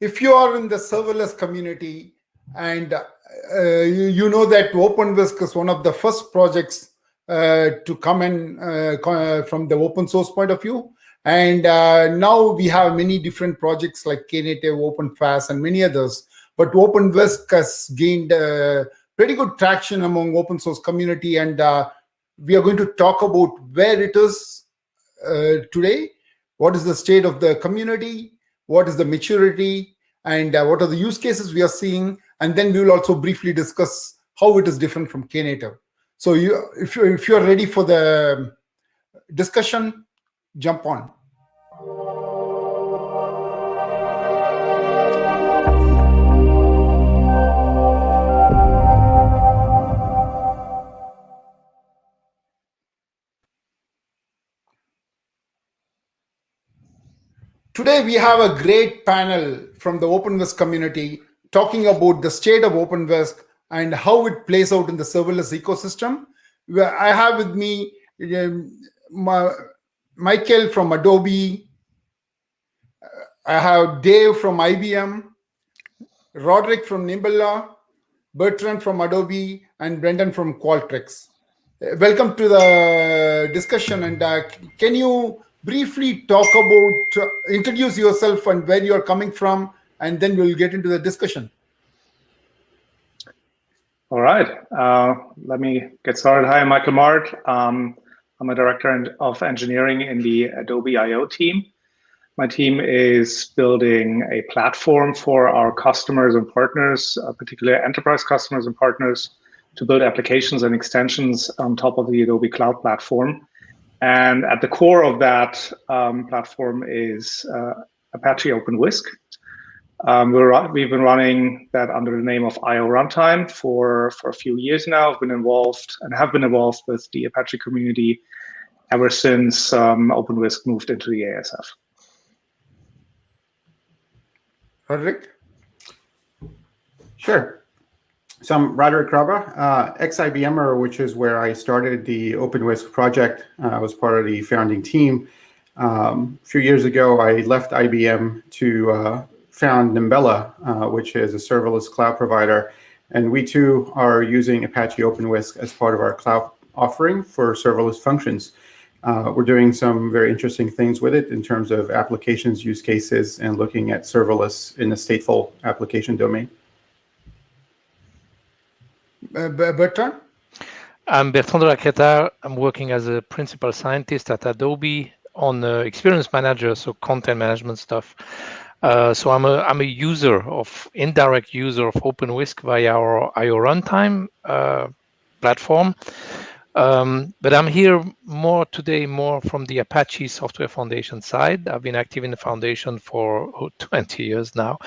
if you are in the serverless community and you know that OpenWhisk is one of the first projects to come in from the open source point of view. And now we have many different projects like Knative, OpenFast, and many others. But OpenWhisk has gained pretty good traction among open source community. And we are going to talk about where it is today, what is the state of the community, what is the maturity, and what are the use cases we are seeing. And then we will also briefly discuss how it is different from Knative. So if you're ready for the discussion, jump on. Today we have a great panel from the OpenWhisk community talking about the state of OpenWhisk and how it plays out in the serverless ecosystem. I have with me Michael from Adobe. I have Dave from IBM, Roderick from Nimbella, Bertrand from Adobe, and Brendan from Qualtrics. Welcome to the discussion. And can you briefly talk about, introduce yourself and where you're coming from, and then we'll get into the discussion. All right, let me get started. Hi, I'm Michael Mart. I'm a director of engineering in the Adobe I/O team. My team is building a platform for our customers and partners, particularly enterprise customers and partners, to build applications and extensions on top of the Adobe Cloud platform. And at the core of that platform is Apache OpenWhisk. We've been running that under the name of I/O Runtime for a few years now. I've been involved with the Apache community ever since OpenWhisk moved into the ASF. Roderick? Sure. So I'm Roderick Raba, ex-IBMer, which is where I started the OpenWhisk project. I was part of the founding team. A few years ago, I left IBM to found Nimbella, which is a serverless cloud provider. And we too are using Apache OpenWhisk as part of our cloud offering for serverless functions. We're doing some very interesting things with it in terms of applications, use cases, and looking at serverless in a stateful application domain. Bertrand? I'm Bertrand de la Creta. I'm working as a principal scientist at Adobe on Experience Manager, so content management stuff. So I'm a indirect user of OpenWhisk via our I/O Runtime platform. But I'm here today more from the Apache Software Foundation side. I've been active in the foundation for 20 years now.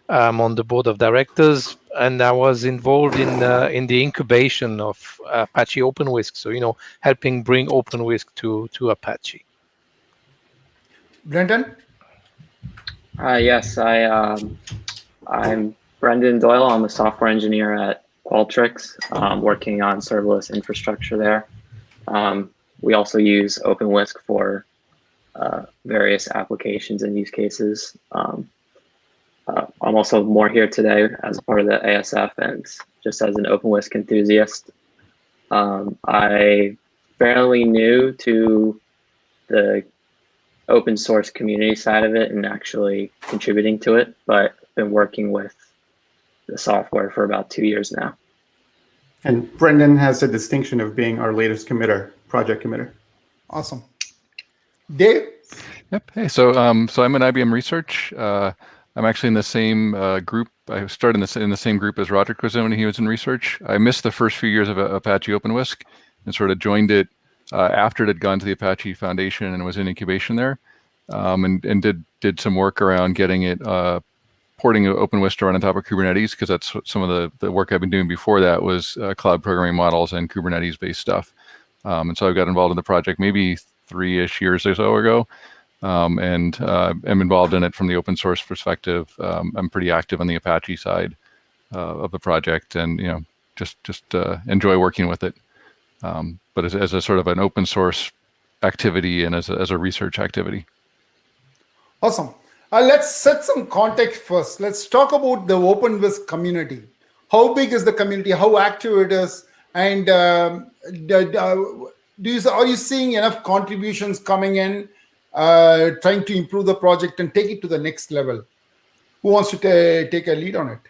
I'm on the board of directors, and I was involved in the incubation of Apache OpenWhisk. So helping bring OpenWhisk to Apache. Brendan? Yes, I'm Brendan Doyle. I'm a software engineer at Qualtrics, working on serverless infrastructure there. We also use OpenWhisk for various applications and use cases. I'm also more here today as part of the ASF and just as an OpenWhisk enthusiast. I'm fairly new to the open source community side of it and actually contributing to it, but been working with the software for about 2 years now. And Brendan has the distinction of being our latest project committer. Awesome. Dave? Yep. Hey, so I'm in IBM Research. I'm actually in the same group. I started in the same group as Roderick was in when he was in research. I missed the first few years of Apache OpenWhisk and sort of joined it after it had gone to the Apache Foundation and was in incubation there, and did some work around getting it porting OpenWhisk to run on top of Kubernetes, because that's some of the work I've been doing before that was cloud programming models and Kubernetes-based stuff. And so I got involved in the project maybe 3-ish years or so ago, and am involved in it from the open source perspective. I'm pretty active on the Apache side of the project, and just enjoy working with it. But as a sort of an open source activity and as a research activity. Awesome. Let's set some context first. Let's talk about the OpenWhisk community. How big is the community? How active it is? And are you seeing enough contributions coming in, trying to improve the project and take it to the next level? Who wants to take a lead on it?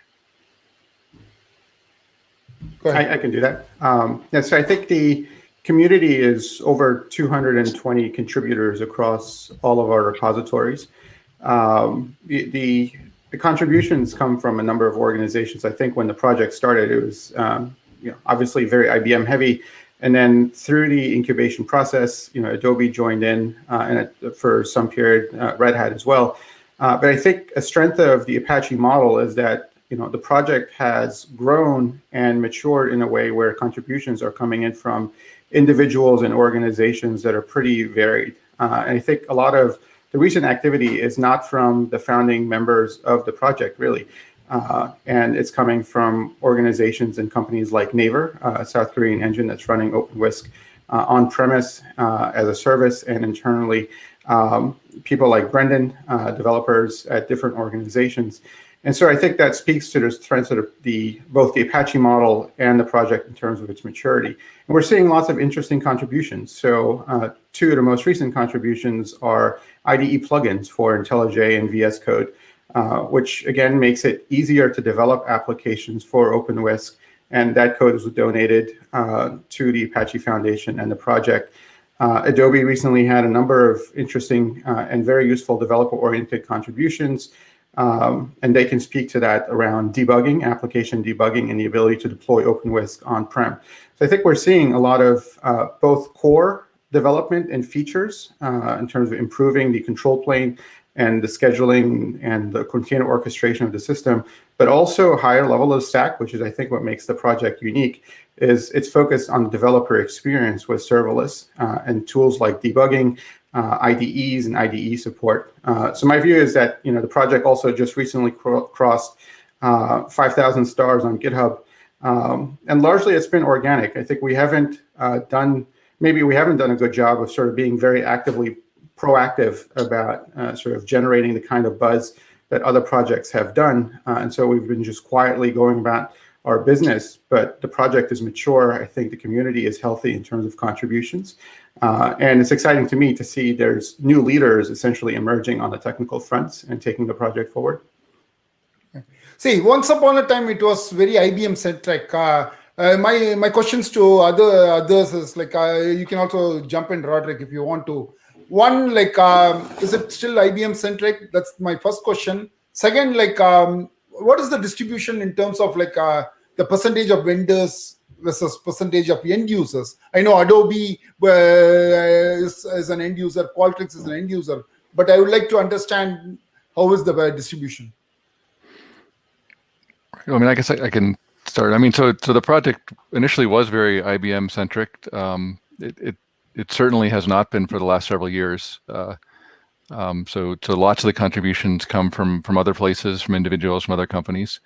Go ahead. I can do that. So I think the community is over 220 contributors across all of our repositories. The contributions come from a number of organizations. I think when the project started, it was obviously very IBM heavy, and then through the incubation process, Adobe joined in, and for some period, Red Hat as well. But I think a strength of the Apache model is that the project has grown and matured in a way where contributions are coming in from individuals and organizations that are pretty varied. And I think a lot of the recent activity is not from the founding members of the project, really. And it's coming from organizations and companies like Naver, a South Korean engine that's running OpenWhisk on-premise as a service, and internally people like Brendan, developers at different organizations. And so I think that speaks to the strengths of both the Apache model and the project in terms of its maturity. And we're seeing lots of interesting contributions. So two of the most recent contributions are IDE plugins for IntelliJ and VS Code, which again makes it easier to develop applications for OpenWhisk. And that code was donated to the Apache Foundation and the project. Adobe recently had a number of interesting and very useful developer-oriented contributions. And they can speak to that around debugging, application debugging, and the ability to deploy OpenWhisk on-prem. So I think we're seeing a lot of both core development and features in terms of improving the control plane and the scheduling and the container orchestration of the system, but also a higher level of stack, which is I think what makes the project unique, is it's focused on the developer experience with serverless and tools like debugging, IDEs and IDE support. So my view is that the project also just recently crossed 5,000 stars on GitHub, and largely it's been organic. I think we haven't done a good job of sort of being very actively proactive about sort of generating the kind of buzz that other projects have done, and so we've been just quietly going about our business. But the project is mature. I think the community is healthy in terms of contributions. And it's exciting to me to see there's new leaders essentially emerging on the technical fronts and taking the project forward. See, once upon a time, it was very IBM centric. My questions to others is like, you can also jump in, Roderick, if you want to. One, like, is it still IBM centric? That's my first question. Second, like, what is the distribution in terms of like the percentage of vendors versus percentage of end users? I know Adobe is an end user, Qualtrics is an end user, but I would like to understand how is the distribution. I mean, I guess I can start. I mean, so the project initially was very IBM centric. It certainly has not been for the last several years. So lots of the contributions come from other places, from individuals, from other companies.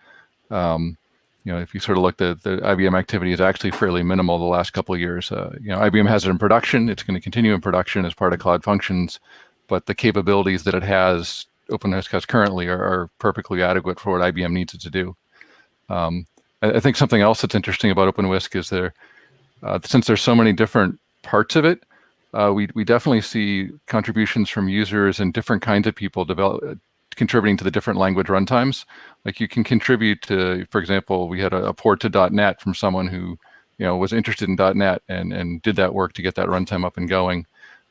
If you sort of look, the IBM activity is actually fairly minimal the last couple of years. IBM has it in production. It's going to continue in production as part of Cloud Functions, but the capabilities that it has, OpenWhisk has currently, are perfectly adequate for what IBM needs it to do. I think something else that's interesting about OpenWhisk is since there's so many different parts of it, we definitely see contributions from users and different kinds of people contributing to the different language runtimes. Like you can contribute to, for example, we had a port to .NET from someone who was interested in .NET and did that work to get that runtime up and going,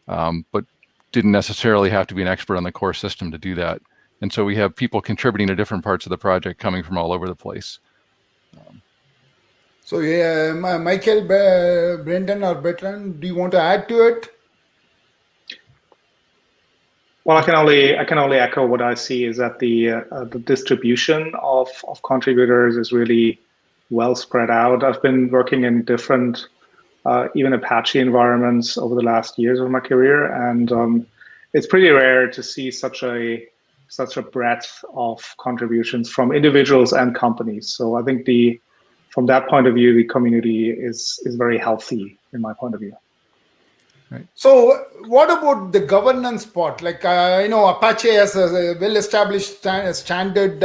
but didn't necessarily have to be an expert on the core system to do that. And so we have people contributing to different parts of the project coming from all over the place. So yeah, Michael, Brendan, or Bertrand, do you want to add to it? Well, I can only echo what I see is that the distribution of contributors is really well spread out. I've been working in different, even Apache environments over the last years of my career, and it's pretty rare to see such a breadth of contributions from individuals and companies. So I think from that point of view, the community is very healthy in my point of view. Right. So what about the governance part? Like I know Apache has a well-established standard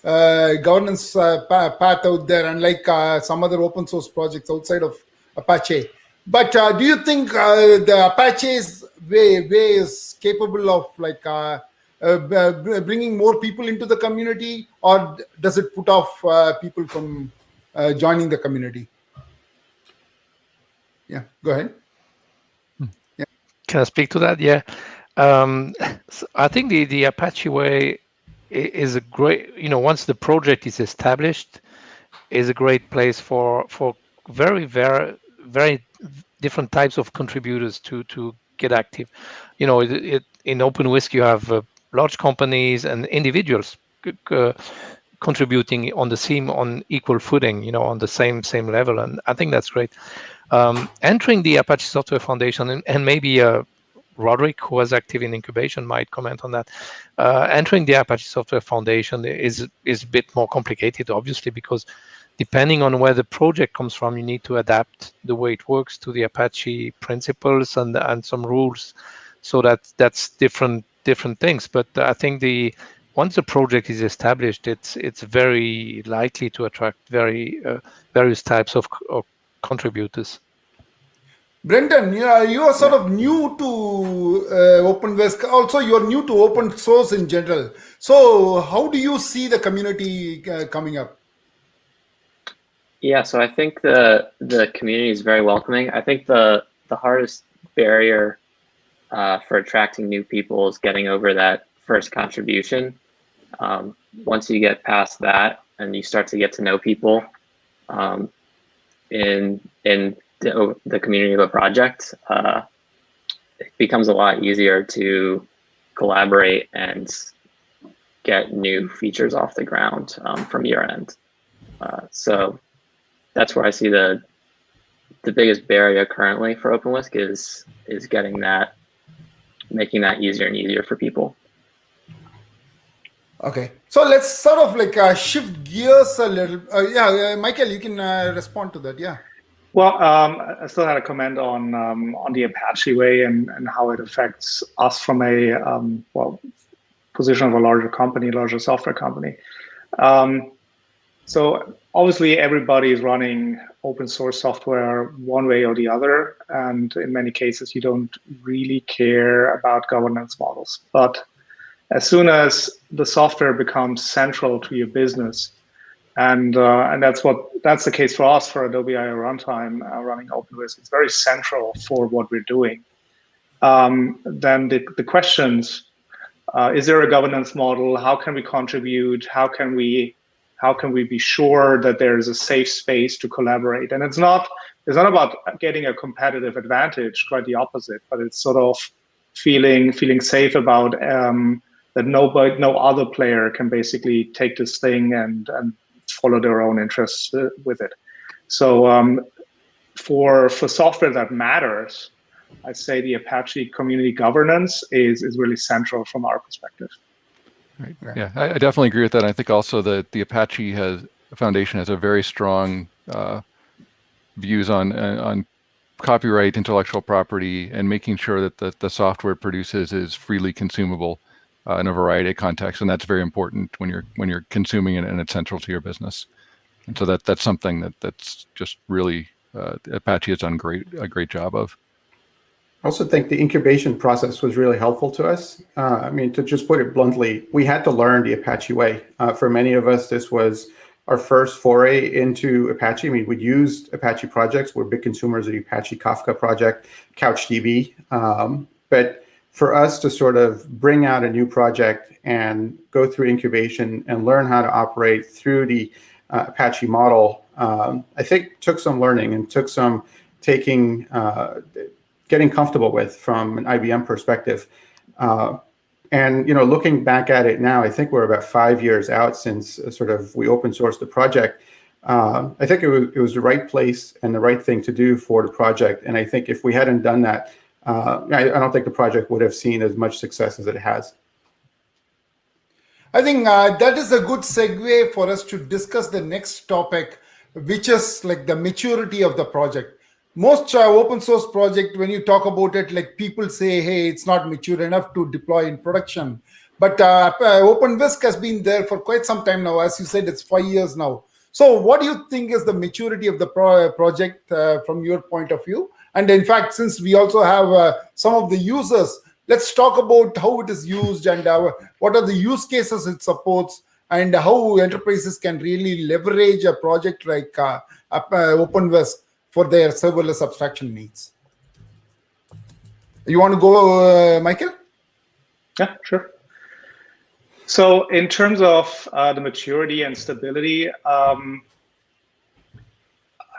governance path out there, unlike some other open source projects outside of Apache. But do you think the Apache's way is capable of like bringing more people into the community, or does it put off people from joining the community? Yeah, go ahead. Can I speak to that? Yeah. So I think the Apache way is a great, once the project is established, is a great place for very, very, very different types of contributors to get active. In OpenWhisk, you have large companies and individuals contributing on equal footing, on the same level. And I think that's great. Entering the Apache Software Foundation, and maybe Roderick, who was active in incubation, might comment on that. Entering the Apache Software Foundation is a bit more complicated, obviously, because depending on where the project comes from, you need to adapt the way it works to the Apache principles and some rules. So that's different things. But I think once the project is established, it's very likely to attract various types of contributors. Brendan, you are sort of new to OpenWhisk. Also, you are new to open source in general. So how do you see the community coming up? Yeah, so I think the community is very welcoming. I think the hardest barrier for attracting new people is getting over that first contribution. Once you get past that and you start to get to know people in the community of a project, it becomes a lot easier to collaborate and get new features off the ground from your end. So that's where I see the biggest barrier currently for OpenWhisk is making that easier and easier for people. Okay, so let's sort of like shift gears a little. Michael, you can respond to that. Yeah. Well, I still had a comment on the Apache way and how it affects us from a position of a larger software company. So obviously everybody is running open source software one way or the other, and in many cases you don't really care about governance models. But as soon as the software becomes central to your business, and that's the case for us for Adobe IO Runtime running OpenWhisk. It's very central for what we're doing. Then the questions: is there a governance model? How can we contribute? How can we be sure that there is a safe space to collaborate? And it's not about getting a competitive advantage, quite the opposite. But it's sort of feeling safe about that no other player can basically take this thing and follow their own interests with it. So for software that matters, I'd say the Apache community governance is really central from our perspective. Right. Yeah, I definitely agree with that. I think also that the Apache Foundation has a very strong views on copyright, intellectual property, and making sure that the software it produces is freely consumable in a variety of contexts, and that's very important when you're consuming it and it's central to your business. And so that's something that's just really Apache has done a great job of. I also think the incubation process was really helpful to us. I mean, to just put it bluntly, we had to learn the Apache way. For many of us, this was our first foray into Apache. I mean, we used Apache projects. We're big consumers of the Apache Kafka project, CouchDB. But for us to sort of bring out a new project and go through incubation and learn how to operate through the Apache model, I think took some learning and took some getting comfortable with from an IBM perspective. And looking back at it now, I think we're about 5 years out since sort of we open sourced the project. I think it was the right place and the right thing to do for the project. And I think if we hadn't done that, I don't think the project would have seen as much success as it has. I think that is a good segue for us to discuss the next topic, which is like the maturity of the project. most open source project, when you talk about it, like people say, hey, it's not mature enough to deploy in production. But OpenWhisk has been there for quite some time now. As you said, it's 5 years now. So what do you think is the maturity of the project from your point of view? And in fact, since we also have some of the users, let's talk about how it is used and what are the use cases it supports and how enterprises can really leverage a project like OpenWhisk for their serverless abstraction needs. You want to go, Michael? Yeah, sure. So in terms of the maturity and stability, I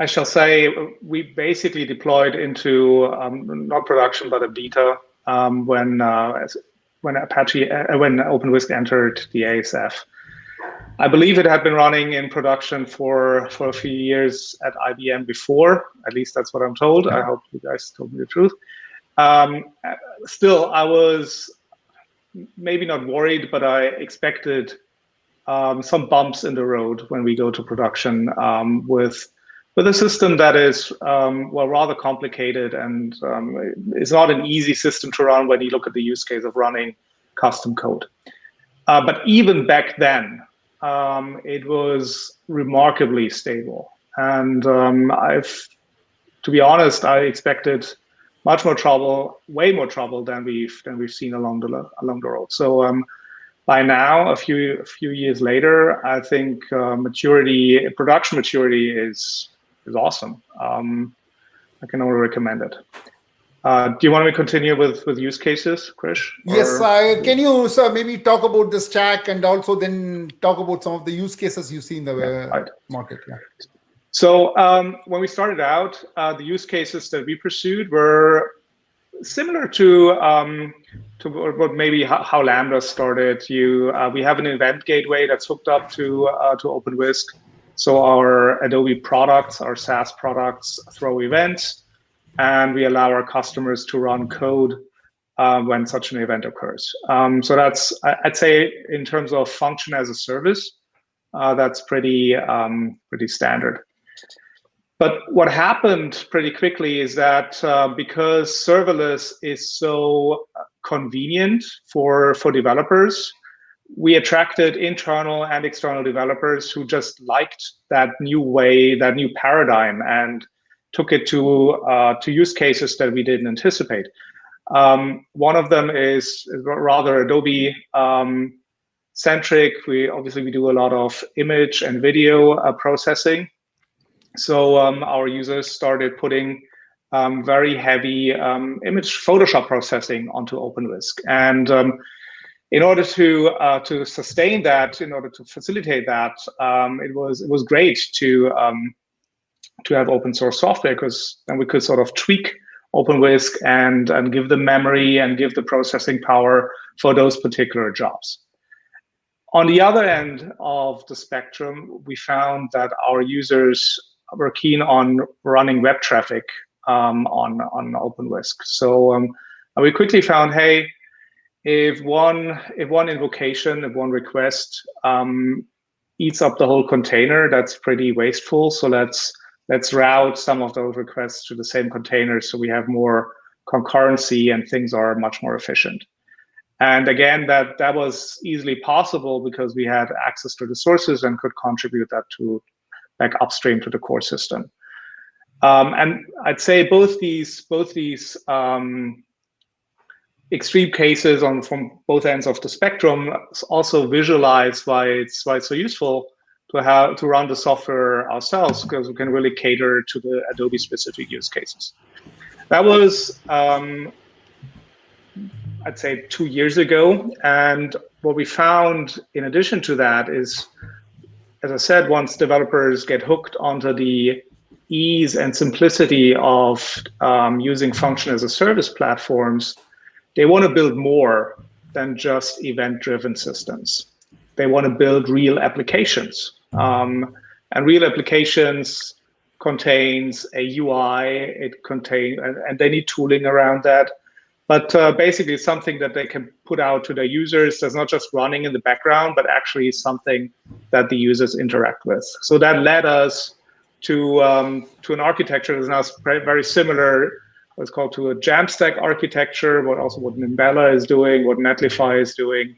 shall say we basically deployed into not production but a beta when OpenWhisk entered the ASF. I believe it had been running in production for a few years at IBM before. At least that's what I'm told. I hope you guys told me the truth. Still, I was maybe not worried, but I expected some bumps in the road when we go to production with a system that is well, rather complicated and it's not an easy system to run when you look at the use case of running custom code. But even back then, it was remarkably stable. And to be honest, I expected much more trouble, way more trouble than we've seen along the road. So by now, a few years later, I think production maturity is awesome. I can only recommend it. Do you want me to continue with use cases, Krish? Yes, can you maybe talk about the stack and also then talk about some of the use cases you see in the market? Yeah. So when we started out, the use cases that we pursued were similar to what maybe how Lambda started. We have an event gateway that's hooked up to OpenWhisk. So our Adobe products, our SaaS products, throw events, and we allow our customers to run code when such an event occurs. So that's, I'd say, in terms of function as a service, that's pretty standard. But what happened pretty quickly is that because serverless is so convenient for developers, we attracted internal and external developers who just liked that new way, that new paradigm, and took it to use cases that we didn't anticipate. One of them is rather Adobe centric. We do a lot of image and video processing. So our users started putting very heavy image Photoshop processing onto OpenWhisk, and in order to sustain that, in order to facilitate that, it was great to have open source software, because then we could sort of tweak OpenWhisk and give the memory and give the processing power for those particular jobs. On the other end of the spectrum, we found that our users were keen on running web traffic on OpenWhisk. So we quickly found, hey, if one invocation, if one request eats up the whole container, that's pretty wasteful. So let's route some of those requests to the same container so we have more concurrency and things are much more efficient. And again, that was easily possible because we had access to the sources and could contribute that to back upstream to the core system. And I'd say both these extreme cases from both ends of the spectrum also visualize why it's so useful to run the software ourselves, because we can really cater to the Adobe specific use cases. That was, I'd say, 2 years ago. And what we found in addition to that is, as I said, once developers get hooked onto the ease and simplicity of using function as a service platforms, they want to build more than just event-driven systems. They want to build real applications. And real applications contains a UI, and they need tooling around that. But basically something that they can put out to their users that's not just running in the background, but actually something that the users interact with. So that led us to an architecture that is now very similar, what's called to a Jamstack architecture, what Nimbella is doing, what Netlify is doing.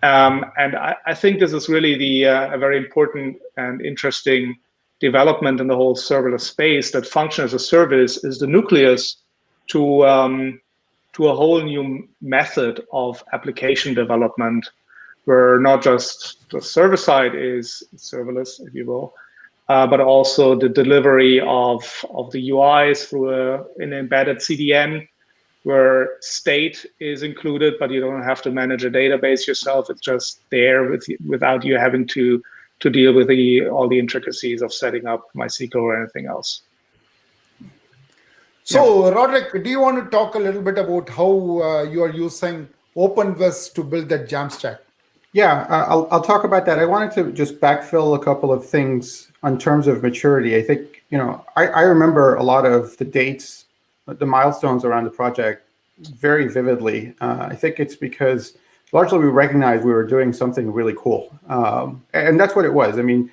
And I think this is really a very important and interesting development in the whole serverless space, that function as a service is the nucleus to a whole new method of application development, where not just the server side is serverless, if you will, but also the delivery of the UIs through an embedded CDN, where state is included, but you don't have to manage a database yourself. It's just there without you having to deal with all the intricacies of setting up MySQL or anything else. So, Roderick, do you want to talk a little bit about how you are using OpenWhisk to build that Jamstack? Yeah, I'll talk about that. I wanted to just backfill a couple of things in terms of maturity. I think, I remember a lot of the dates, the milestones around the project very vividly. I think it's because largely we recognized we were doing something really cool. And that's what it was. I mean,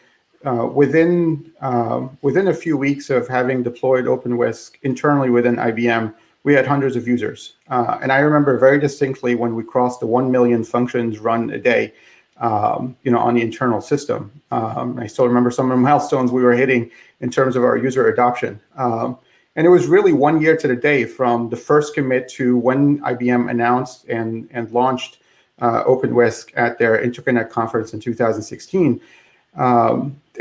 within a few weeks of having deployed OpenWhisk internally within IBM, we had hundreds of users. And I remember very distinctly when we crossed the 1 million functions run a day, on the internal system. I still remember some of the milestones we were hitting in terms of our user adoption. And it was really 1 year to the day from the first commit to when IBM announced and launched OpenWhisk at their Interconnect conference in 2016.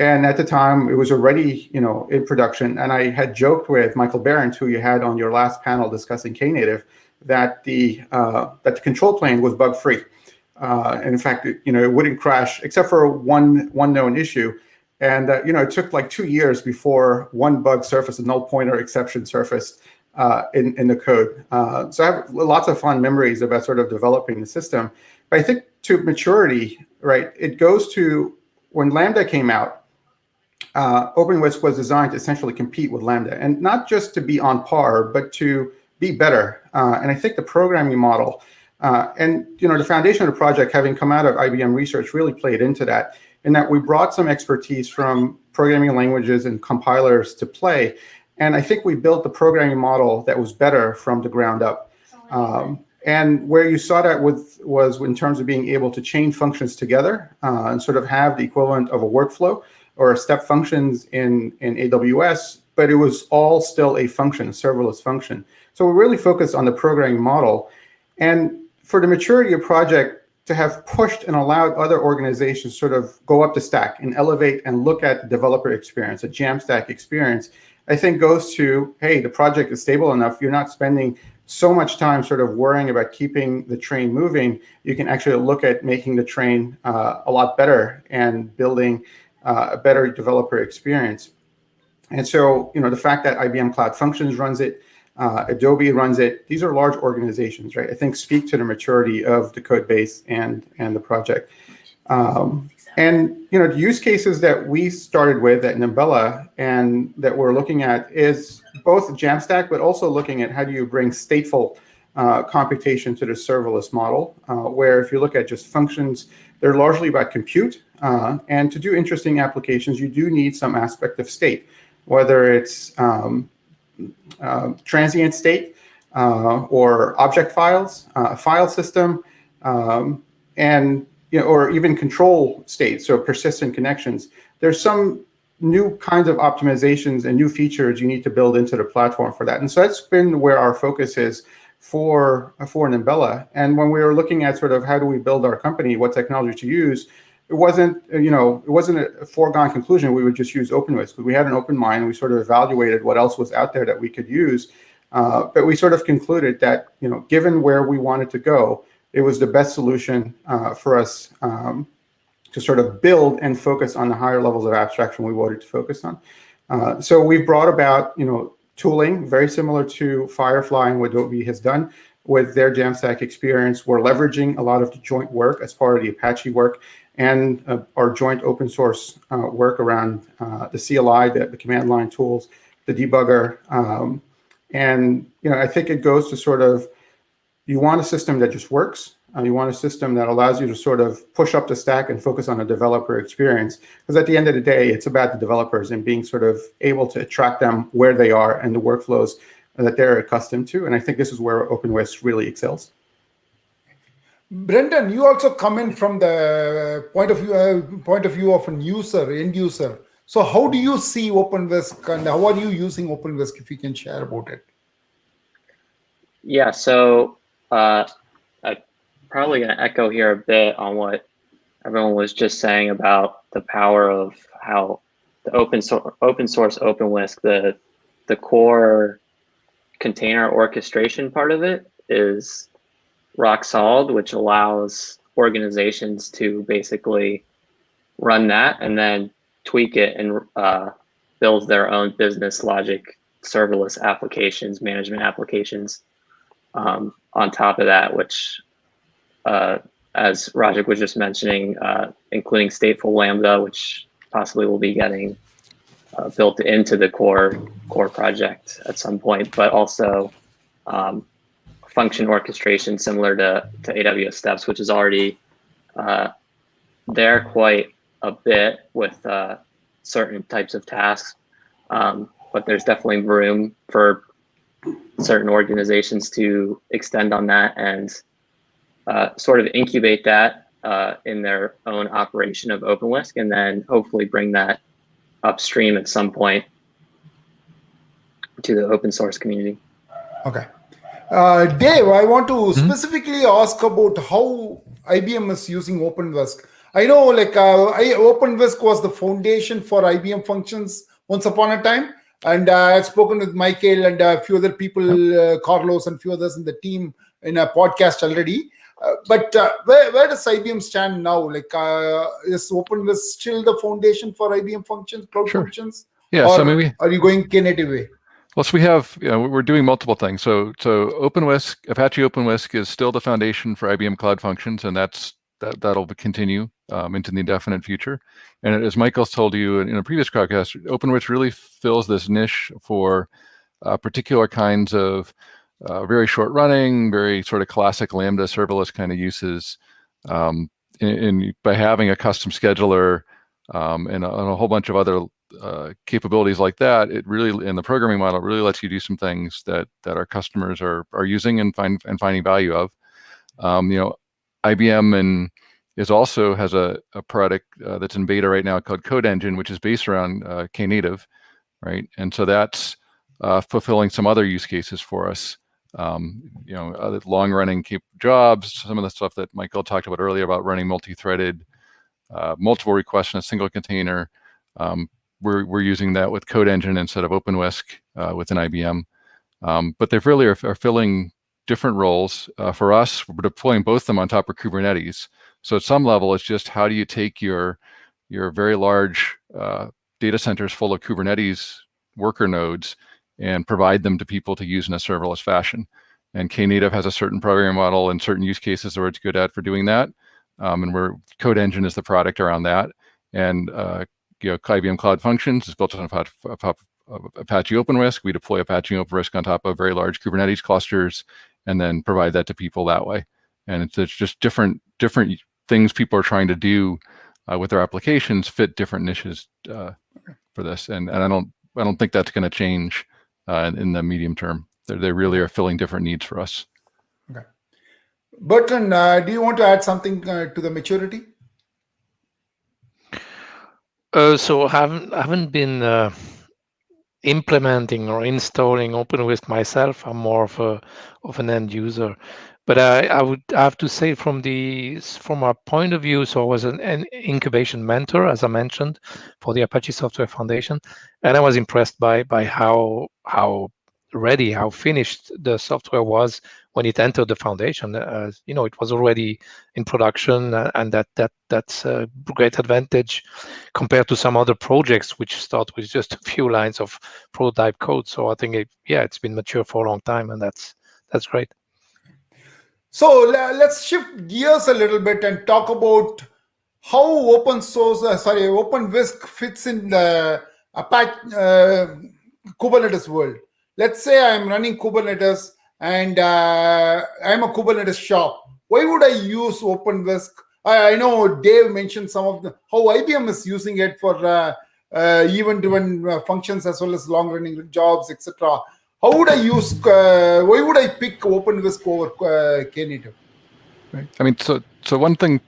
And at the time, it was already, in production. And I had joked with Michael Behrens, who you had on your last panel discussing Knative, that the control plane was bug-free. And in fact, it wouldn't crash except for one known issue. And it took like 2 years before one bug surfaced, a null pointer exception surfaced in the code. So I have lots of fun memories about sort of developing the system. But I think to maturity, right, it goes to when Lambda came out, OpenWhisk was designed to essentially compete with Lambda, and not just to be on par, but to be better. And I think the programming model and the foundation of the project, having come out of IBM Research, really played into that, in that we brought some expertise from programming languages and compilers to play. And I think we built the programming model that was better from the ground up. And where you saw that was in terms of being able to chain functions together and sort of have the equivalent of a workflow or step functions in AWS, but it was all still a function, a serverless function. So we really focused on the programming model. And for the maturity of project to have pushed and allowed other organizations sort of go up the stack and elevate and look at the developer experience, a Jamstack experience, I think goes to, hey, the project is stable enough. You're not spending so much time sort of worrying about keeping the train moving. You can actually look at making the train a lot better and building a better developer experience. And so, the fact that IBM Cloud Functions runs it, Adobe runs it, these are large organizations, right? I think speak to the maturity of the code base and the project. And the use cases that we started with at Nimbella and that we're looking at is both Jamstack, but also looking at how do you bring stateful computation to the serverless model, where if you look at just functions, they're largely about compute. And to do interesting applications, you do need some aspect of state, whether it's transient state or object files, file system, and or even control state, so persistent connections. There's some new kinds of optimizations and new features you need to build into the platform for that. And so that's been where our focus is for Nimbella. And when we were looking at sort of how do we build our company, what technology to use, it wasn't a foregone conclusion. We would just use OpenWhisk. We had an open mind. We sort of evaluated what else was out there that we could use. But we sort of concluded that, given where we wanted to go, it was the best solution for us to sort of build and focus on the higher levels of abstraction we wanted to focus on. So we brought about, tooling very similar to Firefly and what Adobe has done with their Jamstack experience. We're leveraging a lot of the joint work as part of the Apache work and our joint open source work around the CLI, the command line tools, the debugger. And I think it goes to sort of, you want a system that just works. You want a system that allows you to sort of push up the stack and focus on a developer experience. Because at the end of the day, it's about the developers and being sort of able to track them where they are and the workflows that they're accustomed to. And I think this is where OpenWhisk really excels. Brendan, you also come in from the point of view of an end user. So how do you see OpenWhisk and how are you using OpenWhisk, if you can share about it? Yeah, so I'm probably going to echo here a bit on what everyone was just saying about the power of how the open source OpenWhisk, the core container orchestration part of it is rock solid, which allows organizations to basically run that and then tweak it and build their own business logic serverless applications, management applications on top of that, which as Rajik was just mentioning, including stateful Lambda, which possibly will be getting built into the core project at some point, but also function orchestration similar to AWS Steps, which is already there quite a bit with certain types of tasks. But there's definitely room for certain organizations to extend on that and sort of incubate that in their own operation of OpenWhisk, and then hopefully bring that upstream at some point to the open source community. Okay. Dave, I want to specifically ask about how IBM is using OpenWhisk. I know like OpenWhisk was the foundation for IBM functions once upon a time. And I've spoken with Michael and a few other people, Carlos and a few others in the team in a podcast already. But where does IBM stand now? Like, is OpenWhisk still the foundation for IBM functions, cloud functions? Yeah, or so maybe are you going Knative way? Well, so we have, we're doing multiple things. So OpenWhisk, Apache OpenWhisk is still the foundation for IBM Cloud Functions, and that'll continue into the indefinite future. And as Michael's told you in a previous podcast, OpenWhisk really fills this niche for particular kinds of very short running, very sort of classic Lambda serverless kind of uses. By having a custom scheduler and a whole bunch of other capabilities like that, it really, in the programming model, really lets you do some things that our customers are using and finding value of. IBM also has a product that's in beta right now called Code Engine, which is based around Knative, right? And so that's fulfilling some other use cases for us. Other long-running jobs, some of the stuff that Michael talked about earlier about running multi-threaded, multiple requests in a single container. We're using that with Code Engine instead of OpenWhisk within IBM. But they really are filling different roles. For us, we're deploying both of them on top of Kubernetes. So at some level, it's just how do you take your very large data centers full of Kubernetes worker nodes and provide them to people to use in a serverless fashion. And Knative has a certain programming model and certain use cases where it's good at for doing that. And Code Engine is the product around that. And IBM Cloud Functions is built on Apache OpenWhisk. We deploy Apache OpenWhisk on top of very large Kubernetes clusters and then provide that to people that way. And it's just different things people are trying to do with their applications fit different niches for this. And I don't think that's going to change in the medium term. They really are filling different needs for us. Okay. Bertrand, do you want to add something to the maturity? So I haven't been implementing or installing OpenWhisk myself. I'm more of an end user. But I would have to say from our point of view, so I was an incubation mentor, as I mentioned, for the Apache Software Foundation, and I was impressed by how ready, how finished the software was when it entered the foundation. It was already in production, and that's a great advantage compared to some other projects which start with just a few lines of prototype code. So I think it's been mature for a long time, and that's great. So let's shift gears a little bit and talk about how OpenWhisk fits in the Apache Kubernetes world. Let's say I'm running Kubernetes and I'm a Kubernetes shop. why would I use OpenWhisk? I know Dave mentioned some of how IBM is using it for event-driven functions as well as long-running jobs, etc. How would I use? Why would I pick OpenWhisk over Knative? Right. I mean, so one thing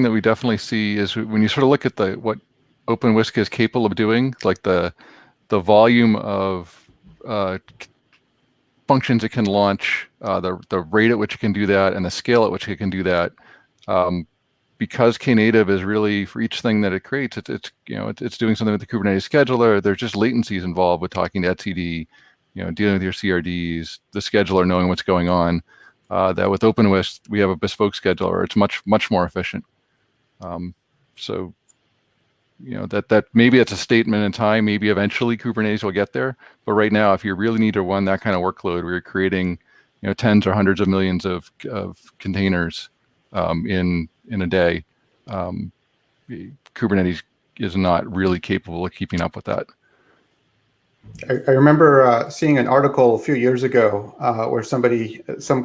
that we definitely see is when you sort of look at what OpenWhisk is capable of doing, like the volume of functions it can launch, the rate at which it can do that, and the scale at which it can do that. Because Knative is really, for each thing that it creates, it's doing something with the Kubernetes scheduler. There's just latencies involved with talking to etcd, dealing with your CRDs, the scheduler knowing what's going on. That with OpenWhisk, we have a bespoke scheduler. It's much more efficient. So, that maybe it's a statement in time. Maybe eventually Kubernetes will get there. But right now, if you really need to run that kind of workload, where you're creating, tens or hundreds of millions of containers in a day, Kubernetes is not really capable of keeping up with that. I remember seeing an article a few years ago where some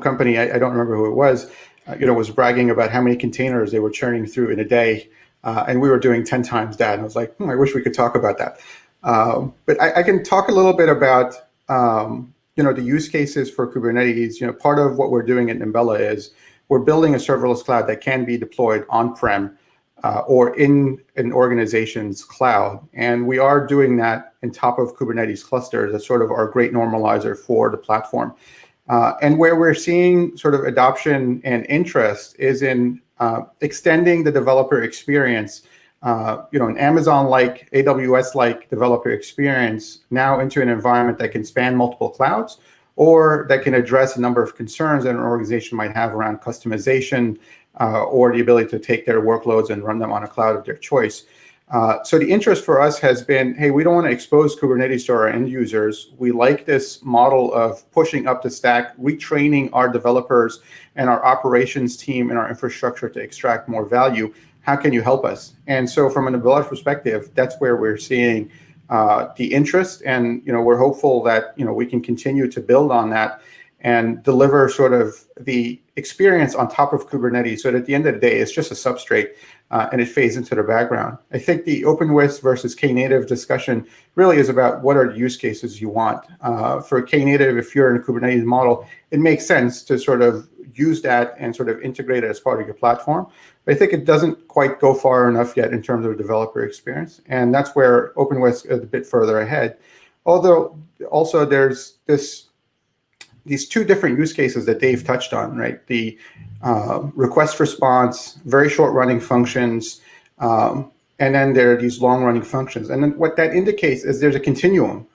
company, I don't remember who it was, was bragging about how many containers they were churning through in a day, and we were doing 10 times that. And I was like, I wish we could talk about that. But I can talk a little bit about, the use cases for Kubernetes. Part of what we're doing at Nimbella is we're building a serverless cloud that can be deployed on-prem or in an organization's cloud. And we are doing that on top of Kubernetes clusters as sort of our great normalizer for the platform. And where we're seeing sort of adoption and interest is in extending the developer experience, an Amazon-like, AWS-like developer experience now into an environment that can span multiple clouds, or that can address a number of concerns that an organization might have around customization or the ability to take their workloads and run them on a cloud of their choice. So the interest for us has been, hey, we don't want to expose Kubernetes to our end users. We like this model of pushing up the stack, retraining our developers and our operations team and our infrastructure to extract more value. How can you help us? And so from an developer perspective, that's where we're seeing the interest, and we're hopeful that we can continue to build on that and deliver sort of the experience on top of Kubernetes, so that at the end of the day, it's just a substrate and it fades into the background. I think the OpenWhisk versus Knative discussion really is about what are the use cases you want. For Knative, if you're in a Kubernetes model, it makes sense to sort of use that and sort of integrate it as part of your platform. But I think it doesn't quite go far enough yet in terms of developer experience. And that's where OpenWhisk is a bit further ahead. Although also there's these two different use cases that Dave touched on, right? The request response, very short running functions, and then there are these long running functions. And then what that indicates is there's a continuum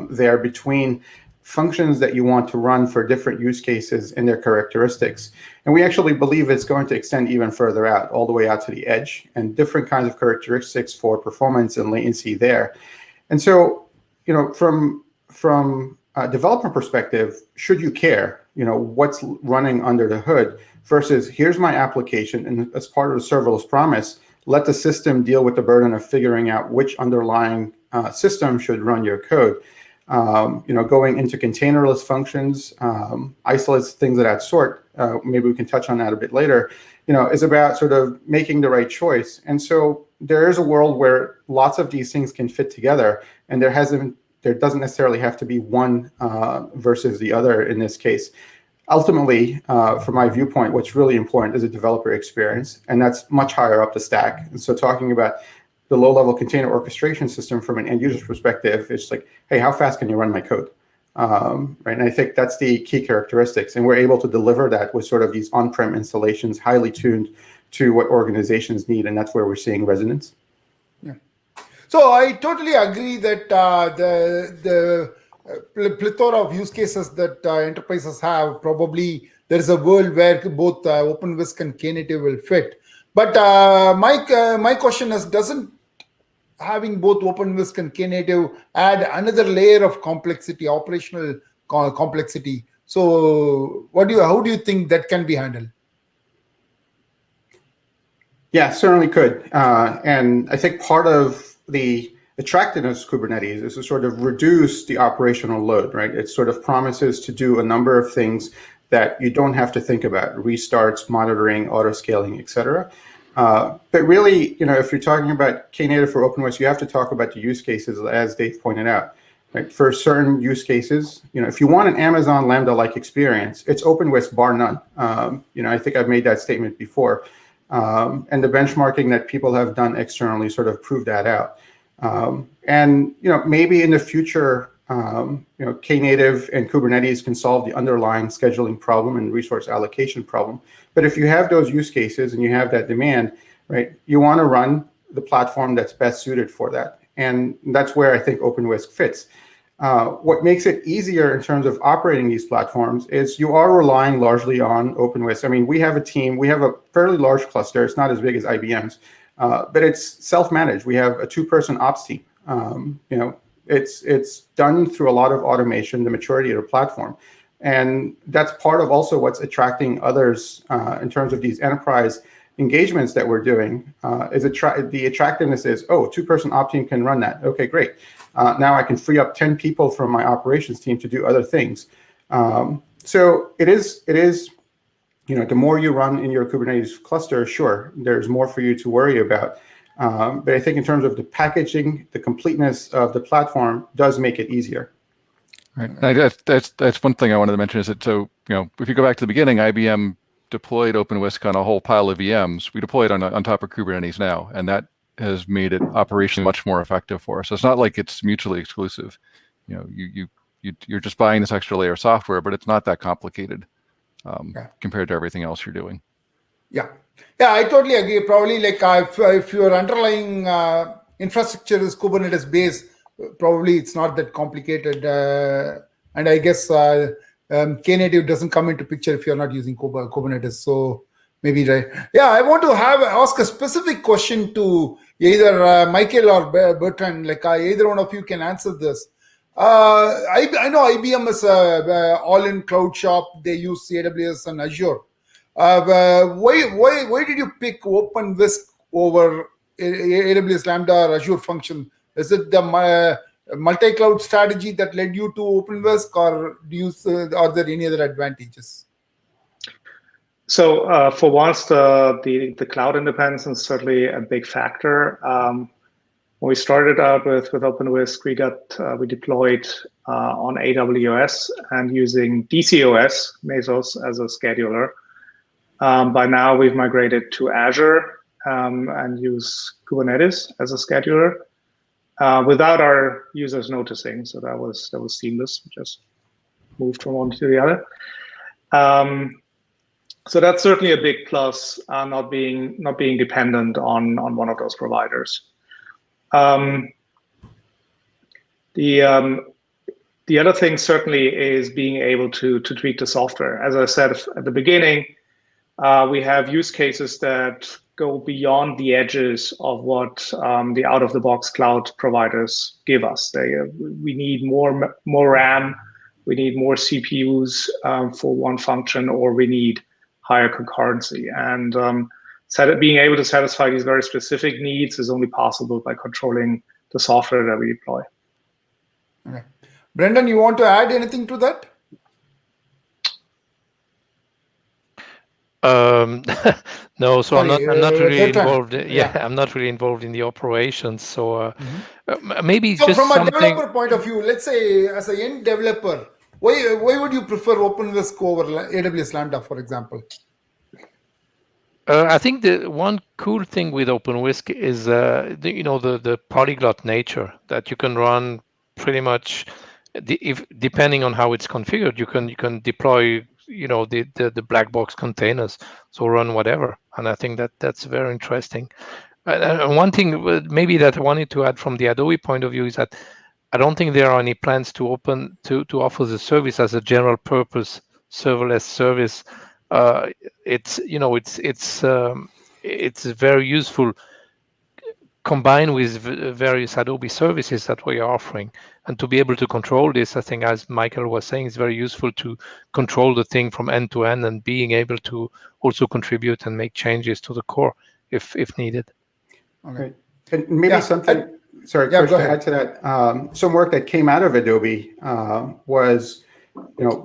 there between functions that you want to run for different use cases and their characteristics. And we actually believe it's going to extend even further out, all the way out to the edge, and different kinds of characteristics for performance and latency there. And so, from a developer perspective, should you care, what's running under the hood versus here's my application, and as part of the serverless promise, let the system deal with the burden of figuring out which underlying system should run your code. Going into containerless functions, isolates, things of that sort, maybe we can touch on that a bit later, is about sort of making the right choice. And so there is a world where lots of these things can fit together, and there doesn't necessarily have to be one versus the other in this case. Ultimately, from my viewpoint, what's really important is a developer experience, and that's much higher up the stack. And so talking about the low-level container orchestration system from an end-user perspective, it's like, hey, how fast can you run my code? Right, and I think that's the key characteristics, and we're able to deliver that with sort of these on-prem installations, highly tuned to what organizations need, and that's where we're seeing resonance. Yeah. So I totally agree that the plethora of use cases that enterprises have, probably there is a world where both OpenWhisk and Knative will fit. But my question is, doesn't having both OpenWhisk and Knative add another layer of complexity, operational complexity? So how do you think that can be handled? Yeah, certainly could. And I think part of the attractiveness of Kubernetes is to sort of reduce the operational load, right? It sort of promises to do a number of things that you don't have to think about: restarts, monitoring, auto scaling, etc. But really, if you're talking about Knative for OpenWhisk, you have to talk about the use cases, as Dave pointed out. Right? For certain use cases, if you want an Amazon Lambda-like experience, it's OpenWhisk bar none. I think I've made that statement before. And the benchmarking that people have done externally sort of proved that out. And maybe in the future, Knative and Kubernetes can solve the underlying scheduling problem and resource allocation problem. But if you have those use cases and you have that demand, right, you want to run the platform that's best suited for that. And that's where I think OpenWhisk fits. What makes it easier in terms of operating these platforms is you are relying largely on OpenWhisk. I mean, we have a team, we have a fairly large cluster. It's not as big as IBM's, but it's self-managed. We have a 2-person ops team. It's done through a lot of automation, the maturity of the platform. And that's part of also what's attracting others in terms of these enterprise engagements that we're doing. The attractiveness is, 2-person op team can run that. Okay, great. Now I can free up 10 people from my operations team to do other things. So it is, the more you run in your Kubernetes cluster, sure, there's more for you to worry about. But I think in terms of the packaging, the completeness of the platform does make it easier. Right. That's one thing I wanted to mention is that, if you go back to the beginning, IBM deployed OpenWhisk on a whole pile of VMs. We deploy it on top of Kubernetes now, and that has made it operationally much more effective for us. So it's not like it's mutually exclusive. You're just buying this extra layer of software, but it's not that complicated compared to everything else you're doing. Yeah, I totally agree. Probably if your underlying infrastructure is Kubernetes based, probably it's not that complicated. And I guess Knative doesn't come into picture if you're not using Kubernetes. So maybe, right? Yeah, I want to ask a specific question to either Michael or Bertrand. Either one of you can answer this. I know IBM is all-in cloud shop. They use AWS and Azure. Why did you pick OpenWhisk over AWS Lambda or Azure Function? Is it the multi-cloud strategy that led you to OpenWhisk, or are there any other advantages? So for once, the cloud independence is certainly a big factor. When we started out with OpenWhisk, we deployed on AWS and using DCOS, Mesos, as a scheduler. By now, we've migrated to Azure and use Kubernetes as a scheduler without our users noticing. So that was seamless. We just moved from one to the other. So that's certainly a big plus, not being dependent on one of those providers. The other thing certainly is being able to tweak the software. As I said at the beginning, we have use cases that go beyond the edges of what the out-of-the-box cloud providers give us. We need more RAM, we need more CPUs for one function, or we need higher concurrency. And being able to satisfy these very specific needs is only possible by controlling the software that we deploy. Okay. Brendan, you want to add anything to that? No, so Sorry, I'm not really Bertrand. involved. I'm not really involved in the operations. So maybe so just from a something. developer point of view, let's say as an end developer, why would you prefer OpenWhisk over AWS Lambda, for example? I think the one cool thing with OpenWhisk is the polyglot nature that you can run pretty much. Depending on how it's configured, you can deploy the black box containers, so run whatever. And I think that's very interesting. And one thing maybe that I wanted to add from the Adobe point of view is that I don't think there are any plans to offer the service as a general purpose serverless service. It's very useful combined with various Adobe services that we are offering. And to be able to control this, I think, as Michael was saying, is very useful to control the thing from end to end and being able to also contribute and make changes to the core if needed. Okay. And maybe something, sorry, Chris, to add to that, some work that came out of Adobe was,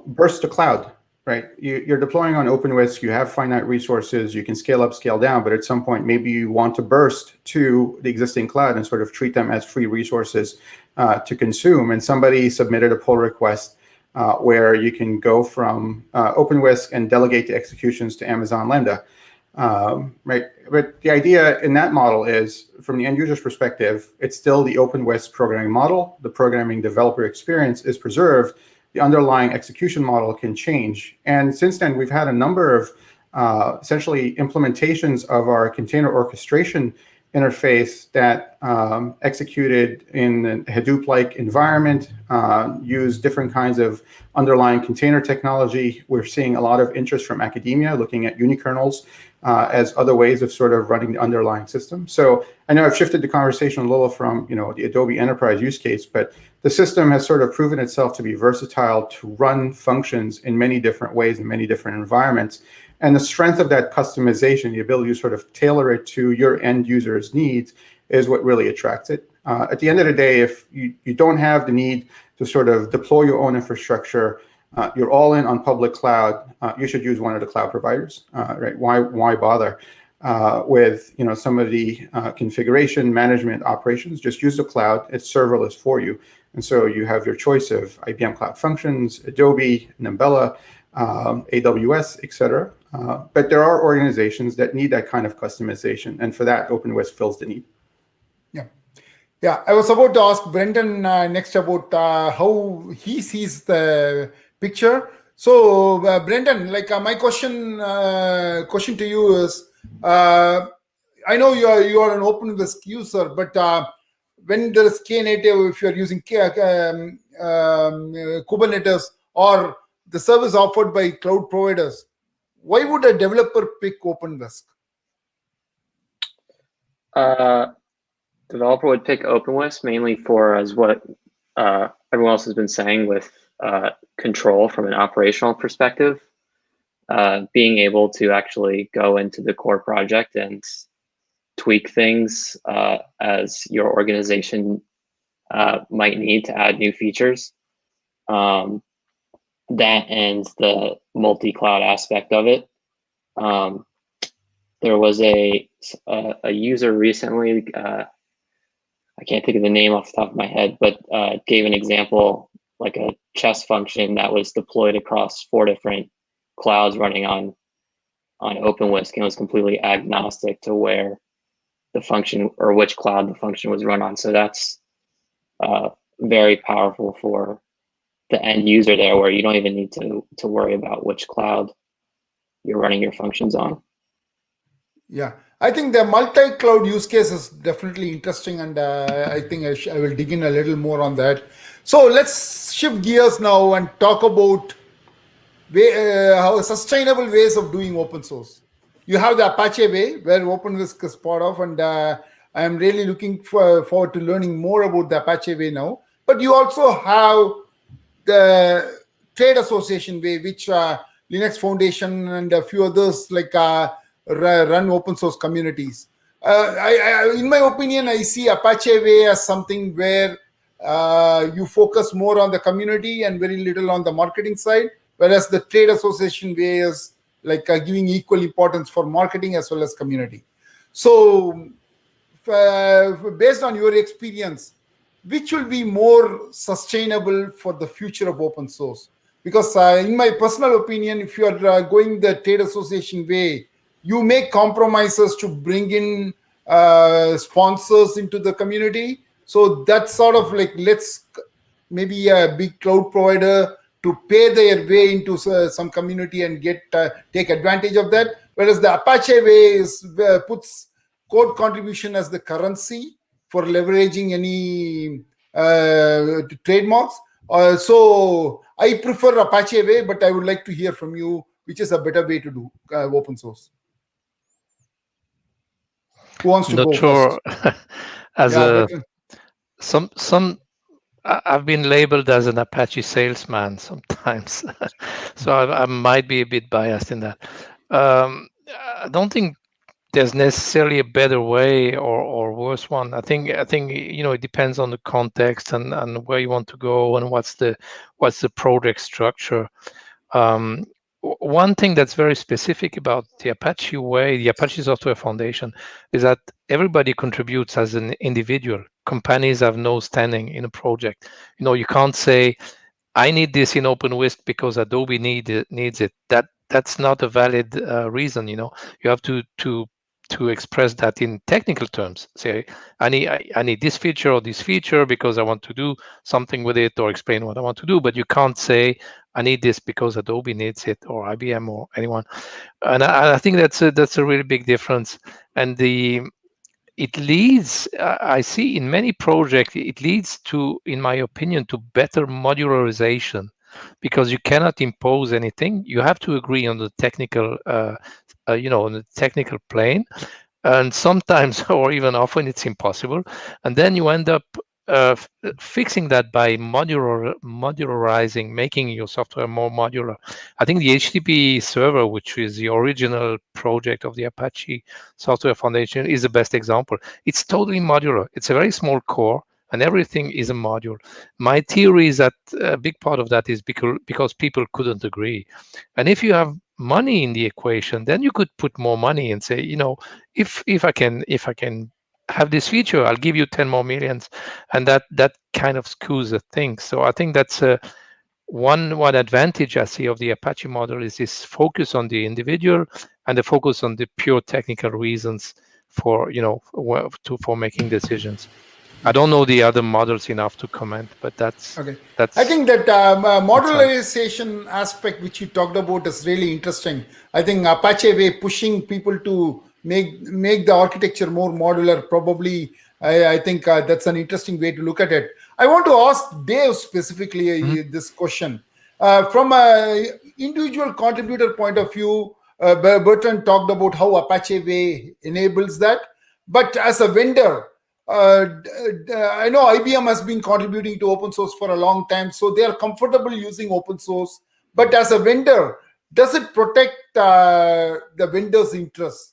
burst to cloud. right? You're deploying on OpenWhisk, you have finite resources, you can scale up, scale down, but at some point, maybe you want to burst to the existing cloud and sort of treat them as free resources to consume. And somebody submitted a pull request where you can go from OpenWhisk and delegate the executions to Amazon Lambda, right? But the idea in that model is, from the end user's perspective, it's still the OpenWhisk programming model. The programming developer experience is preserved. The underlying execution model can change. And since then, we've had a number of essentially implementations of our container orchestration interface that executed in a Hadoop-like environment, use different kinds of underlying container technology. We're seeing a lot of interest from academia looking at unikernels as other ways of sort of running the underlying system. So I know I've shifted the conversation a little from the Adobe Enterprise use case, but the system has sort of proven itself to be versatile to run functions in many different ways in many different environments. And the strength of that customization, the ability to sort of tailor it to your end user's needs, is what really attracts it. At the end of the day, if you don't have the need to sort of deploy your own infrastructure, you're all in on public cloud, you should use one of the cloud providers, right? Why bother with some of the configuration, management, operations? Just use the cloud. It's serverless for you. And so you have your choice of IBM Cloud Functions, Adobe, Nimbella, AWS, et cetera. But there are organizations that need that kind of customization. And for that, OpenWhisk fills the need. Yeah, I was about to ask Brendan next about how he sees the picture. So, Brendan, my question to you is, I know you are an OpenWhisk user, but when there is Knative, if you are using Kubernetes or the service offered by cloud providers, why would a developer pick OpenWhisk? Developer would pick OpenWhisk mainly for, as what everyone else has been saying, with control from an operational perspective, being able to actually go into the core project and tweak things as your organization might need to add new features. That and the multi-cloud aspect of it. There was a user recently, I can't think of the name off the top of my head, but gave an example, like a chess function that was deployed across 4 different clouds running on OpenWhisk, and was completely agnostic to where the function or which cloud the function was run on. So that's very powerful for the end user there, where you don't even need to worry about which cloud you're running your functions on. Yeah, I think the multi-cloud use case is definitely interesting, and I think I will dig in a little more on that. So let's shift gears now and talk about how sustainable ways of doing open source. You have the Apache way, where OpenWhisk is part of, and I am really looking forward to learning more about the Apache way now. But you also have the trade association way, which Linux Foundation and a few others run open source communities. In my opinion, I see Apache way as something where you focus more on the community and very little on the marketing side, whereas the trade association way is giving equal importance for marketing as well as community. So based on your experience, which will be more sustainable for the future of open source? Because in my personal opinion, if you are going the trade association way, you make compromises to bring in sponsors into the community. So that's sort of let's maybe a big cloud provider to pay their way into some community and take advantage of that. Whereas the Apache way puts code contribution as the currency for leveraging any trademarks. So I prefer Apache way, but I would like to hear from you, which is a better way to do open source. Who wants to go sure. first? I've been labeled as an Apache salesman sometimes, so I might be a bit biased in that. I don't think there's necessarily a better way or worse one. I think it depends on the context and where you want to go and what's the project structure. one thing that's very specific about the Apache way, the Apache Software Foundation, is that everybody contributes as an individual. Companies have no standing in a project. You can't say, I need this in OpenWhisk because Adobe needs it. That's not a valid reason. You have to express that in technical terms. Say, I need this feature or this feature because I want to do something with it, or explain what I want to do. But you can't say, I need this because Adobe needs it, or IBM, or anyone. And I think that's a really big difference. And it leads, I see in many projects, it leads to, in my opinion, to better modularization, because you cannot impose anything. You have to agree on the technical, on the technical plane, and sometimes, or even often, it's impossible. And then you end up fixing that by modularizing, making your software more modular. I think the HTTP server, which is the original project of the Apache Software Foundation, is the best example. It's totally modular. It's a very small core, and everything is a module. My theory is that a big part of that is because people couldn't agree. And if you have money in the equation, then you could put more money and say, if I can have this feature, I'll give you 10 more millions, and that kind of skews the thing. So I think that's one advantage I see of the Apache model is this focus on the individual and the focus on the pure technical reasons for making decisions. I don't know the other models enough to comment, but that's okay. That's. I think that modularization aspect which you talked about is really interesting. I think Apache way pushing people to make the architecture more modular. Probably, I think that's an interesting way to look at it. I want to ask Dave specifically this question from a individual contributor point of view. Bertrand talked about how Apache way enables that, but as a vendor. I know IBM has been contributing to open source for a long time, so they are comfortable using open source. But as a vendor, does it protect the vendor's interests?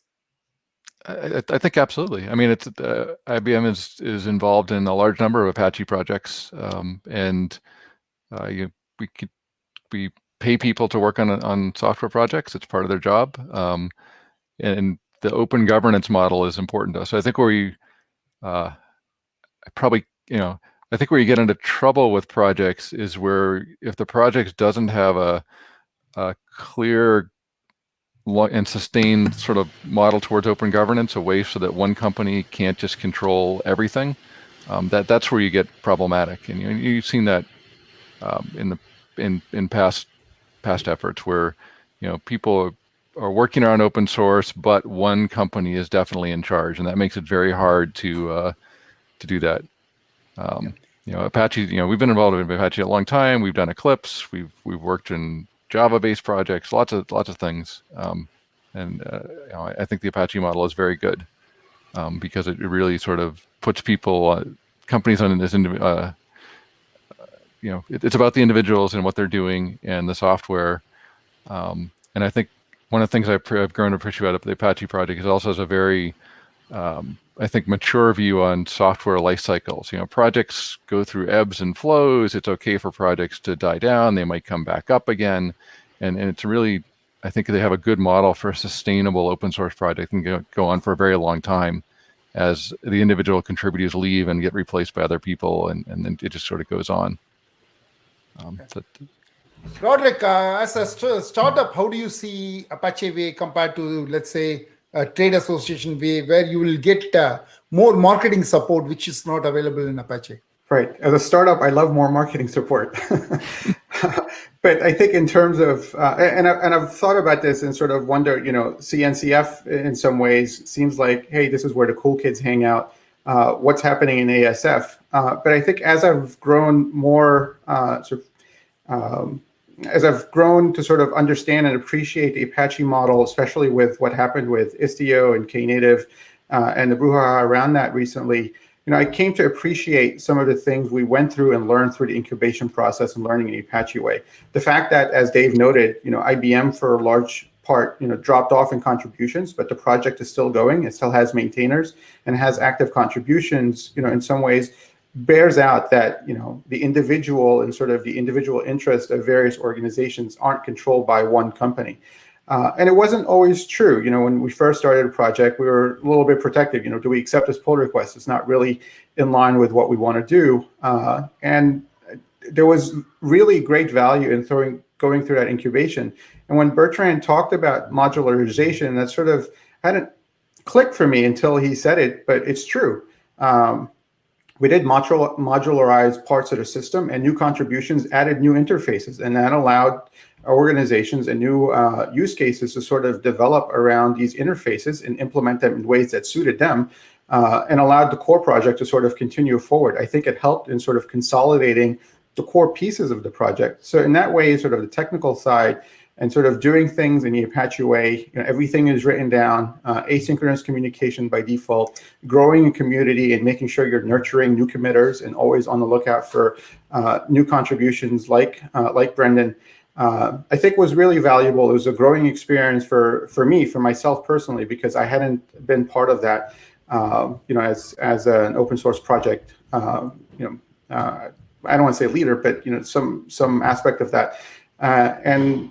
I think absolutely. I mean, it's IBM is involved in a large number of Apache projects, and we pay people to work on software projects. It's part of their job, and the open governance model is important to us. So I think I think where you get into trouble with projects is where if the project doesn't have a clear and sustained sort of model towards open governance, a way so that one company can't just control everything, that's where you get problematic. And you've seen that in past efforts where people are working around open source, but one company is definitely in charge, and that makes it very hard to do that. Apache, we've been involved in Apache a long time. We've done Eclipse. We've worked in Java-based projects, lots of things. I think the Apache model is very good because it really sort of puts companies on this. It's about the individuals and what they're doing and the software. And I think one of the things I've grown to appreciate about the Apache project is also has a very I think mature view on software life cycles. Projects go through ebbs and flows. It's okay for projects to die down. They might come back up again. And it's really, I think they have a good model for a sustainable open source project and go on for a very long time as the individual contributors leave and get replaced by other people. And then it just sort of goes on. Roderick, as a startup, how do you see Apache way compared to, let's say, a trade association way, where you will get more marketing support, which is not available in Apache? Right. As a startup, I love more marketing support. But I think in terms of, and I've thought about this and sort of wonder, CNCF in some ways seems like, hey, this is where the cool kids hang out. What's happening in ASF? But I think as I've grown more, as I've grown to sort of understand and appreciate the Apache model, especially with what happened with Istio and Knative and the brouhaha around that recently, I came to appreciate some of the things we went through and learned through the incubation process and learning in the Apache way. The fact that, as Dave noted, IBM for a large part, dropped off in contributions, but the project is still going. It still has maintainers and has active contributions, in some ways bears out that, the individual and sort of the individual interests of various organizations aren't controlled by one company. And it wasn't always true. When we first started a project, we were a little bit protective. Do we accept this pull request? It's not really in line with what we want to do. And there was really great value in going through that incubation. And when Bertrand talked about modularization, that sort of hadn't clicked for me until he said it, but it's true. We did modularize parts of the system, and new contributions added new interfaces, and that allowed organizations and new use cases to sort of develop around these interfaces and implement them in ways that suited them, and allowed the core project to sort of continue forward. I think it helped in sort of consolidating the core pieces of the project. So in that way, sort of the technical side and sort of doing things in the Apache way, everything is written down, asynchronous communication by default, growing a community and making sure you're nurturing new committers and always on the lookout for new contributions like Brendan, I think was really valuable. It was a growing experience for me, for myself personally, because I hadn't been part of that, as an open source project, I don't want to say leader, but some aspect of that, and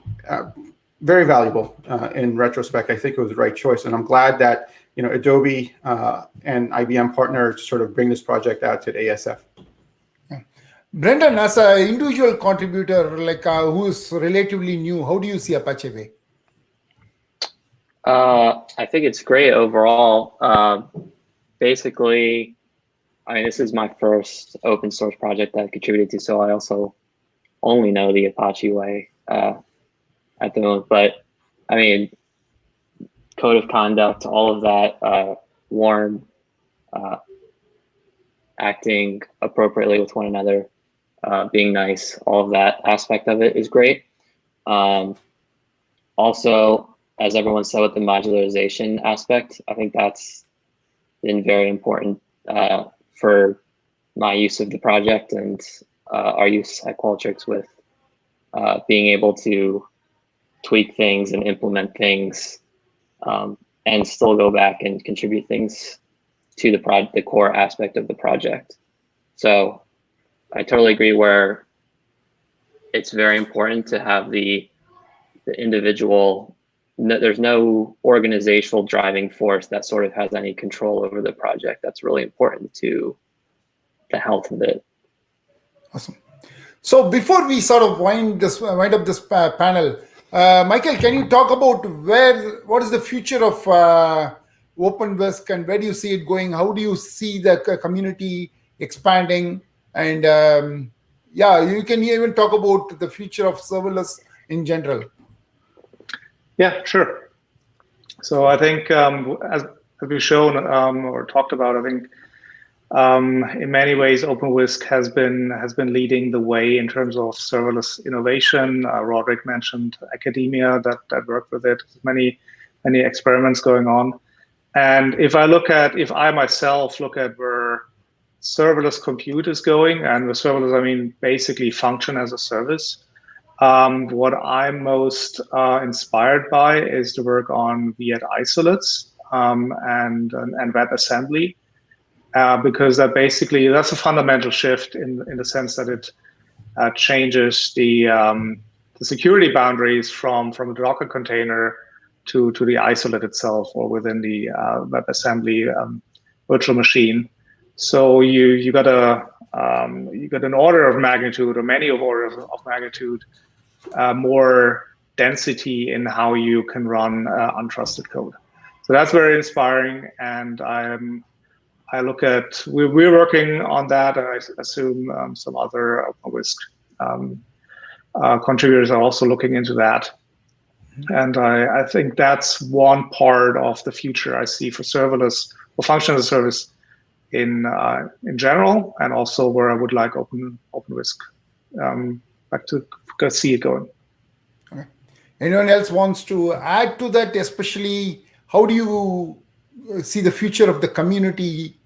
very valuable in retrospect. I think it was the right choice, and I'm glad that Adobe and IBM partnered to sort of bring this project out to the ASF. Brendan, as an individual contributor, who is relatively new, how do you see Apache Way? I think it's great overall. Basically, this is my first open source project that I've contributed to, so I also only know the Apache way at the moment. But code of conduct, all of that, warm, acting appropriately with one another, being nice, all of that aspect of it is great. Also, as everyone said with the modularization aspect, I think that's been very important for my use of the project and our use at Qualtrics with being able to tweak things and implement things and still go back and contribute things to the core aspect of the project. So I totally agree where it's very important to have the individual. There's no organizational driving force that sort of has any control over the project. That's really important to the health of it. Awesome. So before we sort of wind up this panel, Michael, can you talk about what is the future of OpenWhisk and where do you see it going? How do you see the community expanding? And you can even talk about the future of serverless in general. Yeah, sure. So I think as we've shown or talked about, I think in many ways OpenWhisk has been leading the way in terms of serverless innovation. Roderick mentioned academia that worked with it. Many experiments going on. And if I myself look at where serverless compute is going, and with serverless I mean basically function as a service. What I'm most inspired by is the work on V8 isolates and WebAssembly, because that's a fundamental shift in the sense that it changes the security boundaries from a Docker container to the isolate itself or within the WebAssembly virtual machine. So you got an order of magnitude or many orders of magnitude more density in how you can run untrusted code. So that's very inspiring, and we're working on that, and I assume some other OpenWhisk contributors are also looking into that. And I think that's one part of the future I see for serverless or function as a service in general, and also where I would like OpenWhisk like to see it going. Okay. Anyone else wants to add to that? Especially, how do you see the future of the community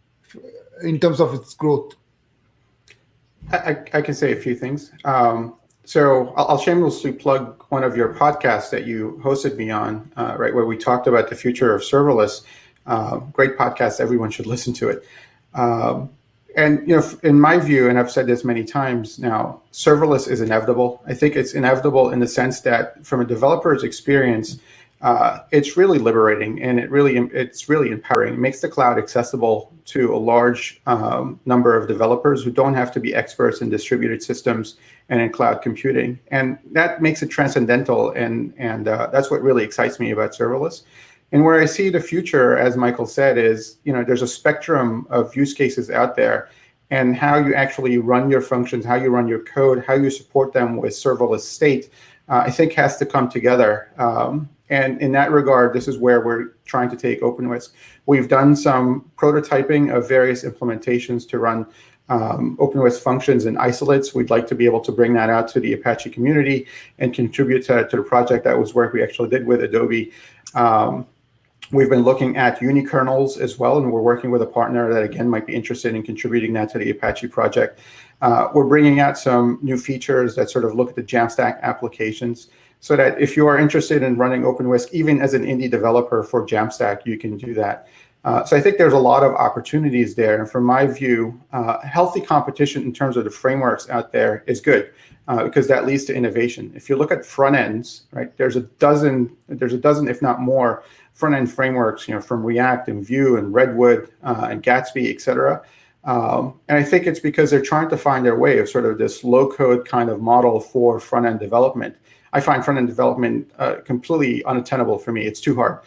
in terms of its growth? I can say a few things. So I'll shamelessly plug one of your podcasts that you hosted me on, right, where we talked about the future of serverless. Great podcast. Everyone should listen to it. And in my view, and I've said this many times now, serverless is inevitable. I think it's inevitable in the sense that from a developer's experience, it's really liberating and it's really empowering. It makes the cloud accessible to a large number of developers who don't have to be experts in distributed systems and in cloud computing. And that makes it transcendental, and that's what really excites me about serverless. And where I see the future, as Michael said, is there's a spectrum of use cases out there, and how you actually run your functions, how you run your code, how you support them with serverless state, I think has to come together. And in that regard, this is where we're trying to take OpenWhisk. We've done some prototyping of various implementations to run OpenWhisk functions and isolates. We'd like to be able to bring that out to the Apache community and contribute to the project. That was work we actually did with Adobe. We've been looking at unikernels as well, and we're working with a partner that, again, might be interested in contributing that to the Apache project. We're bringing out some new features that sort of look at the Jamstack applications, so that if you are interested in running OpenWhisk, even as an indie developer for Jamstack, you can do that. So I think there's a lot of opportunities there. And from my view, healthy competition in terms of the frameworks out there is good, because that leads to innovation. If you look at front ends, right, there's a dozen, if not more, front-end frameworks, from React and Vue and Redwood and Gatsby, et cetera. And I think it's because they're trying to find their way of sort of this low-code kind of model for front-end development. I find front-end development completely unattainable for me. It's too hard.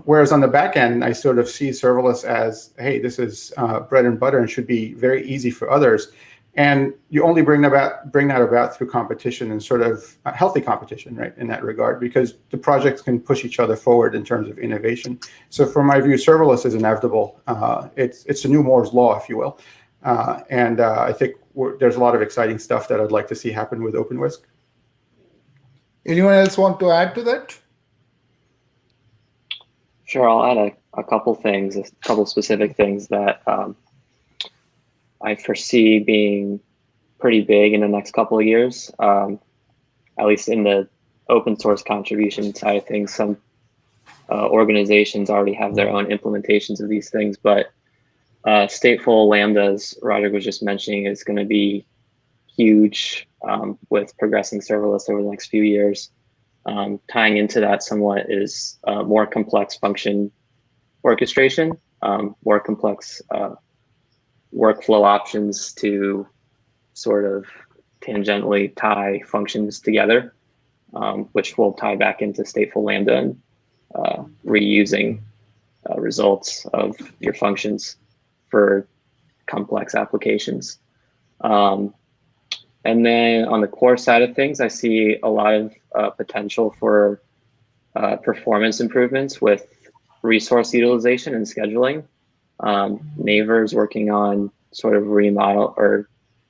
Whereas on the back end, I sort of see serverless as, hey, this is bread and butter and should be very easy for others. And you only bring that about through competition, and sort of healthy competition, right, in that regard, because the projects can push each other forward in terms of innovation. So from my view, serverless is inevitable. It's a new Moore's law, if you will. And I think there's a lot of exciting stuff that I'd like to see happen with OpenWhisk. Anyone else want to add to that? Sure, I'll add a couple things, a couple specific things that I foresee being pretty big in the next couple of years, at least in the open source contribution side of things. Some organizations already have their own implementations of these things, but stateful lambdas, Roderick was just mentioning, is going to be huge with progressing serverless over the next few years. Tying into that somewhat is more complex function orchestration, more complex workflow options to sort of tangentially tie functions together, which will tie back into stateful lambda and reusing results of your functions for complex applications. And then on the core side of things, I see a lot of potential for performance improvements with resource utilization and scheduling. Naver is working on sort of remodel, or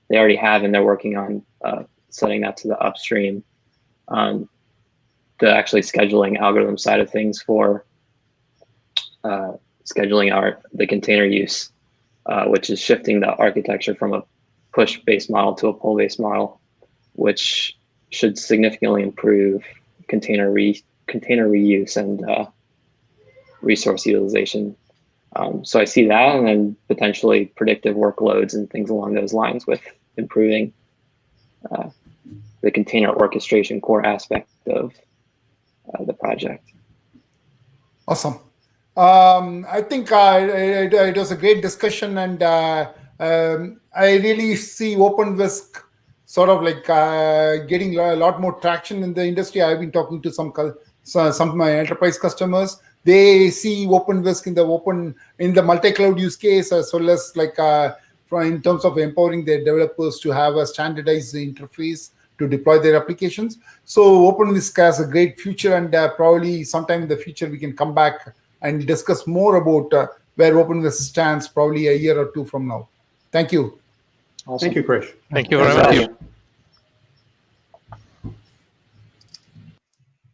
they already have, and they're working on setting that to the upstream, the actually scheduling algorithm side of things for scheduling the container use, which is shifting the architecture from a push-based model to a pull-based model, which should significantly improve container reuse and resource utilization. So I see that, and then potentially predictive workloads and things along those lines with improving the container orchestration core aspect of the project. Awesome. I think it was a great discussion, and I really see OpenWhisk sort of like getting a lot more traction in the industry. I've been talking to some of my enterprise customers. They see OpenWhisk in the multi-cloud use case, as well as like in terms of empowering their developers to have a standardized interface to deploy their applications. So OpenWhisk has a great future, and probably sometime in the future we can come back and discuss more about where OpenWhisk stands, probably a year or two from now. Thank you. Awesome. Thank you, Krish. Thank you very much.